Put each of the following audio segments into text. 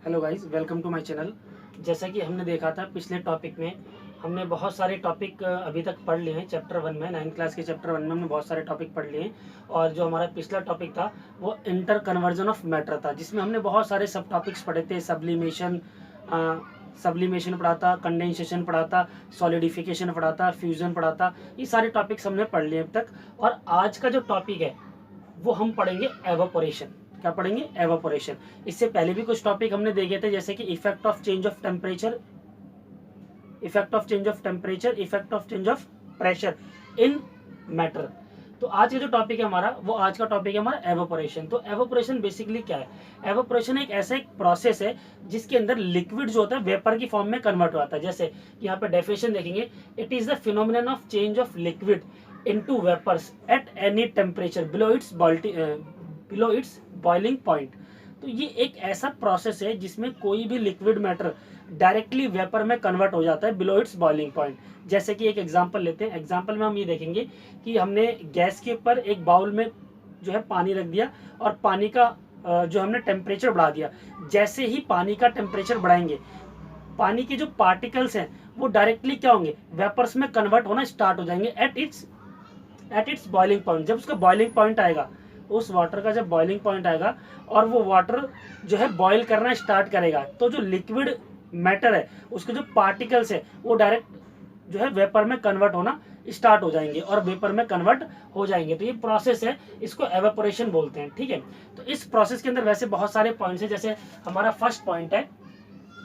Hello guys, welcome to my channel. जैसा कि हमने देखा था पिछले टॉपिक में, हमने बहुत सारे टॉपिक अभी तक पढ़ लिए हैं। चैप्टर 1 में 9th क्लास के चैप्टर 1 में हमने बहुत सारे टॉपिक पढ़ लिए हैं। और जो हमारा पिछला टॉपिक था वो इंटर कन्वर्जन ऑफ मैटर था, जिसमें हमने बहुत सारे सब टॉपिक्स पढ़े थे। सब्लिमेशन पढ़ा था, कंडेंसेशन पढ़ा था, सॉलिडिफिकेशन पढ़ा था, फ्यूजन पढ़ा था। ये सारे टॉपिक्स हमने पढ़ लिए अब तक। और आज का जो टॉपिक है वो हम पढ़ेंगे एवापोरेशन। क्या पढ़ेंगे? एवापोरेशन। इससे पहले भी कुछ टॉपिक हमने देखे थे, जैसे कि effect of change of temperature, effect of change of temperature, effect of change of pressure in matter. तो आज का जो टॉपिक है हमारा, वो आज का टॉपिक है हमारा एवापोरेशन। तो एवापोरेशन बेसिकली क्या है? एवापोरेशन एक ऐसा एक प्रोसेस है जिसके अंदर लिक्विड जो होता है वेपर की फॉर्म में कन्वर्ट होता है। जैसे यहाँ पे डेफिनेशन देखेंगे, it is the phenomenon of change of liquid into vapors at any temperature below its boiling point। तो ये एक ऐसा प्रोसेस है जिसमें कोई भी लिक्विड मैटर डायरेक्टली वेपर में कन्वर्ट हो जाता है बिलो इट्स बॉइलिंग पॉइंट। जैसे कि एक एग्जांपल लेते हैं। एग्जांपल में हम ये देखेंगे कि हमने गैस के ऊपर एक बाउल में जो है पानी रख दिया और पानी का जो हमने टेम्परेचर बढ़ा दिया। जैसे ही पानी का टेम्परेचर बढ़ाएंगे, पानी के जो पार्टिकल्स हैं वो डायरेक्टली क्या होंगे? वेपर्स में कन्वर्ट होना स्टार्ट हो जाएंगे एट इट्स बॉइलिंग पॉइंट। जब उसका बॉइलिंग पॉइंट आएगा, उस वाटर का जब बॉइलिंग पॉइंट आएगा और वो वाटर जो है बॉइल करना स्टार्ट करेगा, तो जो लिक्विड मैटर है उसके जो पार्टिकल्स है वो डायरेक्ट जो है वेपर में कन्वर्ट होना स्टार्ट हो जाएंगे और वेपर में कन्वर्ट हो जाएंगे। तो ये प्रोसेस है, इसको एवेपोरेशन बोलते हैं। ठीक है, तो इस प्रोसेस के अंदर वैसे बहुत सारे पॉइंट्स हैं। जैसे हमारा फर्स्ट पॉइंट है,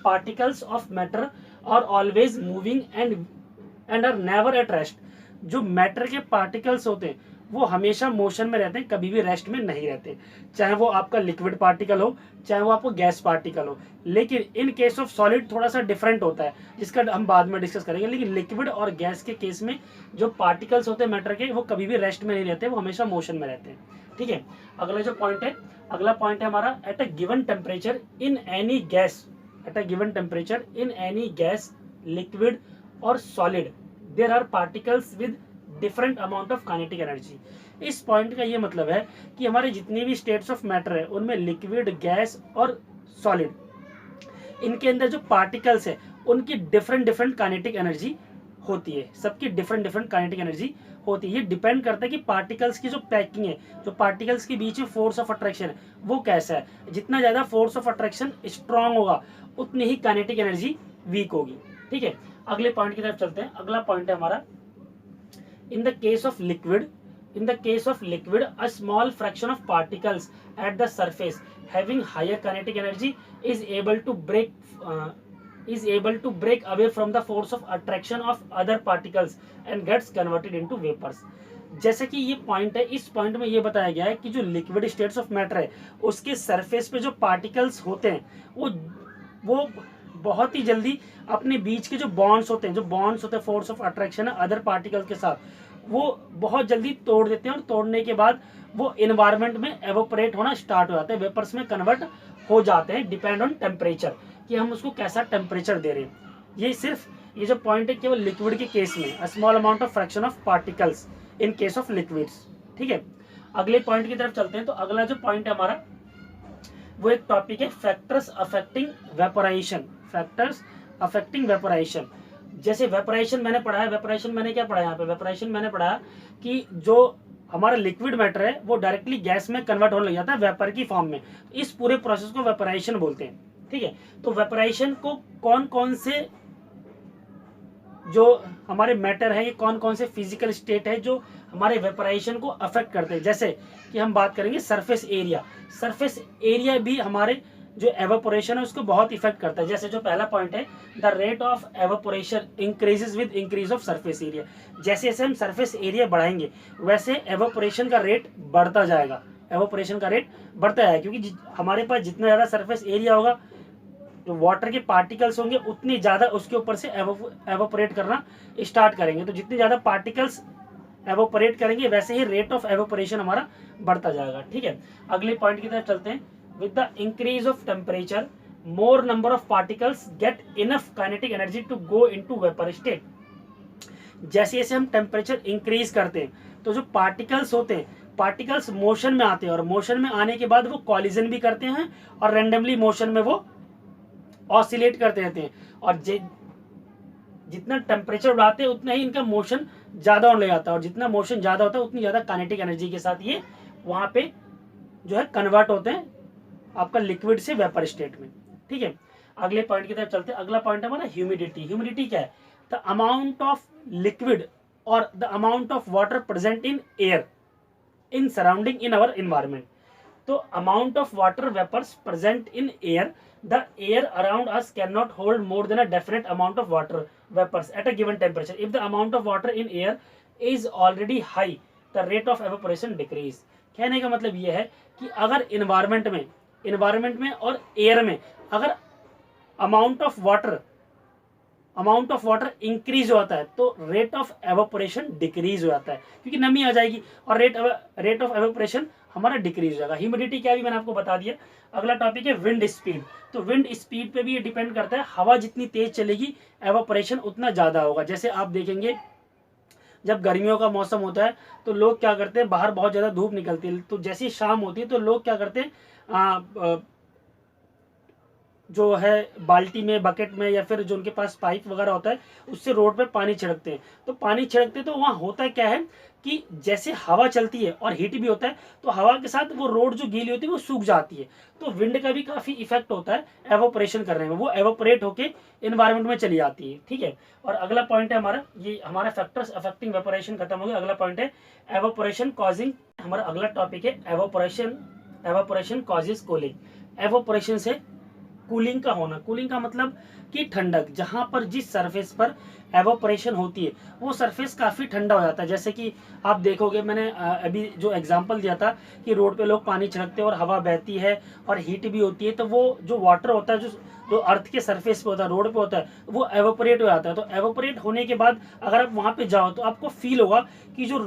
particles of matter are always moving and are never at rest. जो मैटर के पार्टिकल्स होते हैं वो हमेशा मोशन में रहते हैं, कभी भी रेस्ट में नहीं रहते। चाहे वो आपका लिक्विड पार्टिकल हो, चाहे वो आपको गैस पार्टिकल हो। लेकिन इन केस ऑफ सॉलिड थोड़ा सा डिफरेंट होता है, जिसका हम बाद में डिस्कस करेंगे। लेकिन लिक्विड और गैस के केस में जो पार्टिकल्स होते हैं मैटर के, वो कभी भी रेस्ट में नहीं रहते, वो हमेशा मोशन में रहते हैं। ठीक है, अगला जो पॉइंट है, अगला पॉइंट है हमारा, at a given temperature in any gas, at a given temperature in any gas, liquid और solid, there are particles with different amount of kinetic energy. इस पॉइंट का ये मतलब है कि हमारे जितनी भी स्टेट्स ऑफ मैटर है उनमें लिक्विड, गैस और सॉलिड, इनके अंदर जो पार्टिकल्स है उनकी डिफरेंट काइनेटिक एनर्जी होती है। सबकी डिफरेंट काइनेटिक एनर्जी होती है। ये डिपेंड करता है कि पार्टिकल्स की जो पैकिंग है, जो पार्टिकल्स के बीच में फोर्स ऑफ अट्रैक्शन है वो कैसा है। जितना ज्यादा फोर्स ऑफ अट्रैक्शन स्ट्रांग होगा, उतनी ही काइनेटिक एनर्जी वीक होगी। ठीक है, अगले पॉइंट की तरफ चलते हैं। अगला पॉइंट है हमारा, in the case of liquid a small fraction of particles at the surface having higher kinetic energy is able to break away from the force of attraction of other particles and gets converted into vapors। जैसे कि ये point है, इस point में ये बताया गया है कि जो लिक्विड स्टेट्स ऑफ मैटर है उसके सरफेस पे जो पार्टिकल्स होते हैं वो बहुत ही जल्दी अपने बीच के जो बॉन्ड्स होते हैं फोर्स ऑफ अट्रैक्शन है अदर पार्टिकल्स के साथ, वो बहुत जल्दी तोड़ देते हैं। और तोड़ने के बाद वो एनवायरनमेंट में एवोपरेट होना स्टार्ट हो जाते हैं, वेपर्स में कन्वर्ट हो जाते हैं। डिपेंड ऑन टेम्परेचर, कि हम उसको कैसा टेम्परेचर दे रहे हैं। ये जो पॉइंट है केवल लिक्विड के केस में, a small amount of fraction of particles in case of liquids. ठीक है, अगले पॉइंट की तरफ चलते हैं। तो अगला जो पॉइंट है हमारा, वो एक टॉपिक है factors affecting vaporisation. Factors affecting vaporisation. जैसे वेपोराइजेशन मैंने पढ़ा है, वेपोराइजेशन मैंने क्या पढ़ा है यहाँ पे? वेपोराइजेशन मैंने पढ़ा कि जो हमारा लिक्विड मैटर है वो डायरेक्टली गैस में कन्वर्ट होने लग जाता है वेपर की फॉर्म में। इस पूरे प्रोसेस को वेपोराइजेशन बोलते हैं। ठीक है, तो वेपोराइजेशन को कौन कौन से जो हमारे मैटर है, ये कौन कौन से फिजिकल स्टेट है जो हमारे वेपोराइजेशन को अफेक्ट करते हैं। जैसे कि हम बात करेंगे सरफेस एरिया। सरफेस एरिया भी हमारे जो एवापोरेशन है उसको बहुत इफेक्ट करता है। जैसे जो पहला पॉइंट है, the rate of evaporation increases with increase of surface area. जैसे जैसे हम सरफेस एरिया बढ़ाएंगे वैसे एवापोरेशन का रेट बढ़ता जाएगा, एवापोरेशन का रेट बढ़ता है, क्योंकि हमारे पास जितना ज्यादा सरफेस एरिया होगा, जो वाटर के पार्टिकल्स होंगे उतनी ज्यादा उसके ऊपर से एवोपरेट करना स्टार्ट करेंगे। तो जितने ज्यादा पार्टिकल्स एवोपरेट करेंगे वैसे ही रेट ऑफ एवोपरेशन हमारा बढ़ता जाएगा। ठीक है, अगले पॉइंट की तरफ चलते हैं। With the increase of temperature more number of particles get enough kinetic energy to go into vapour state. जैसे जैसे हम टेम्परेचर इंक्रीज करते हैं तो जो पार्टिकल्स होते हैं, पार्टिकल्स मोशन में आते हैं और मोशन में आने के बाद वो कॉलिजन भी करते हैं और रेंडमली मोशन में वो ऑसिलेट करते रहते हैं, और जितना टेम्परेचर बढ़ाते हैं उतना ही इनका मोशन ज़्यादा होने लग जाता है, और जितना मोशन ज़्यादा होता है उतनी ज़्यादा काइनेटिक एनर्जी के साथ ये वहाँ पे जो है कन्वर्ट होते हैं आपका लिक्विड से वेपर स्टेट में। ठीक है, अगले पॉइंट की तरफ चलते हैं। अगला पॉइंट है हमारा ह्यूमिडिटी। ह्यूमिडिटी क्या है? द अमाउंट ऑफ लिक्विड और the amount of water present in air in surrounding in our environment. तो amount of water vapours present in air, the air around us can not hold more than a definite amount of water vapours at a given temperature. If the amount of water in air is already high, the rate of evaporation decrease. कहने का मतलब यह है कि अगर environment में और air में अगर अमाउंट ऑफ वाटर इंक्रीज होता है तो रेट ऑफ एवेपोरेशन डिक्रीज हो जाता है, क्योंकि नमी आ जाएगी और रेट ऑफ एवेपोरेशन हमारा डिक्रीज हो जाएगा। ह्यूमिडिटी क्या भी मैंने आपको बता दिया। अगला टॉपिक है विंड स्पीड। तो विंड स्पीड पे भी ये डिपेंड करता है, हवा जितनी तेज चलेगी एवेपोरेशन उतना ज्यादा होगा। जैसे आप देखेंगे जब गर्मियों का मौसम होता है तो लोग क्या करते हैं, बाहर बहुत ज्यादा धूप निकलती है, तो जैसी शाम होती है तो लोग क्या करते हैं, जो है बाल्टी में, बकेट में, या फिर जो उनके पास पाइप वगैरह होता है उससे रोड पे पानी छिड़कते हैं। तो पानी छिड़कते तो वहाँ होता क्या है कि जैसे हवा चलती है और हीट भी होता है तो हवा के साथ वो रोड जो गीली होती है वो सूख जाती है। तो विंड का भी काफी इफेक्ट होता है एवोपरेशन करने में, वो एवोपरेट होके एनवायरमेंट में चली जाती है। ठीक है, और अगला पॉइंट है हमारा, ये हमारा फैक्टर्स अफेक्टिंग वेपोरेशन खत्म हो गया। अगला पॉइंट है एवोपरेशन कॉजिंग। हमारा अगला टॉपिक है एवोपरेशन कॉजेज कूलिंग। एवोपरेशन से कूलिंग का होना। कूलिंग का मतलब कि ठंडक, जहां पर जिस सरफेस पर एवोपरेशन होती है वो सरफेस काफी ठंडा हो जाता है। जैसे कि आप देखोगे, मैंने अभी जो एग्जांपल दिया था कि रोड पे लोग पानी छिड़कते हैं और हवा बहती है और हीट भी होती है, तो वो जो वाटर होता है जो अर्थ के सरफेस पे होता है, रोड पे होता है, वो एवोपरेट हो जाता है। तो एवोपरेट होने के बाद अगर आप वहां पे जाओ तो आपको फील होगा कि जो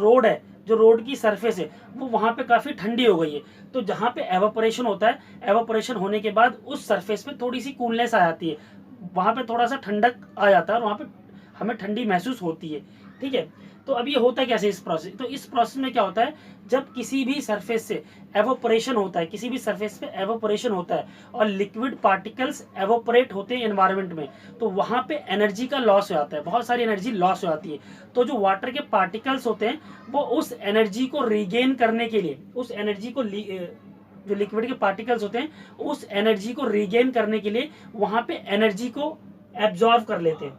रोड की सरफेस है वो वहां पे काफी ठंडी हो गई है। तो जहां पे एवोपरेशन होता है, एवोपरेशन होने के बाद उस सरफेस पे थोड़ी सी कूलनेस आ जाती है, वहां पे थोड़ा सा ठंडक आ जाता है और वहां पे हमें ठंडी महसूस होती है। ठीक है, तो अब ये होता कैसे इस प्रोसेस, तो इस प्रोसेस में क्या होता है, जब किसी भी सरफेस से एवोपरेशन होता है, किसी भी सरफेस पे एवोपरेशन होता है और लिक्विड पार्टिकल्स एवोपरेट होते हैं एनवायरनमेंट में, तो वहां पे एनर्जी का लॉस हो जाता है, बहुत सारी एनर्जी लॉस हो जाती है। तो जो वाटर के पार्टिकल्स होते हैं वो उस एनर्जी को रिगेन करने के लिए, उस एनर्जी को जो लिक्विड के पार्टिकल्स होते हैं उस एनर्जी को रिगेन करने के लिए वहां पे एनर्जी को एब्जॉर्व कर लेते हैं,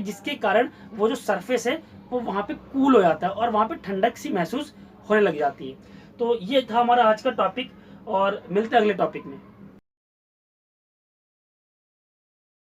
जिसके कारण वो जो सरफेस है वो वहां पे कूल हो जाता है और वहां पे ठंडक सी महसूस होने लग जाती है। तो ये था हमारा आज का टॉपिक, और मिलते हैं अगले टॉपिक में।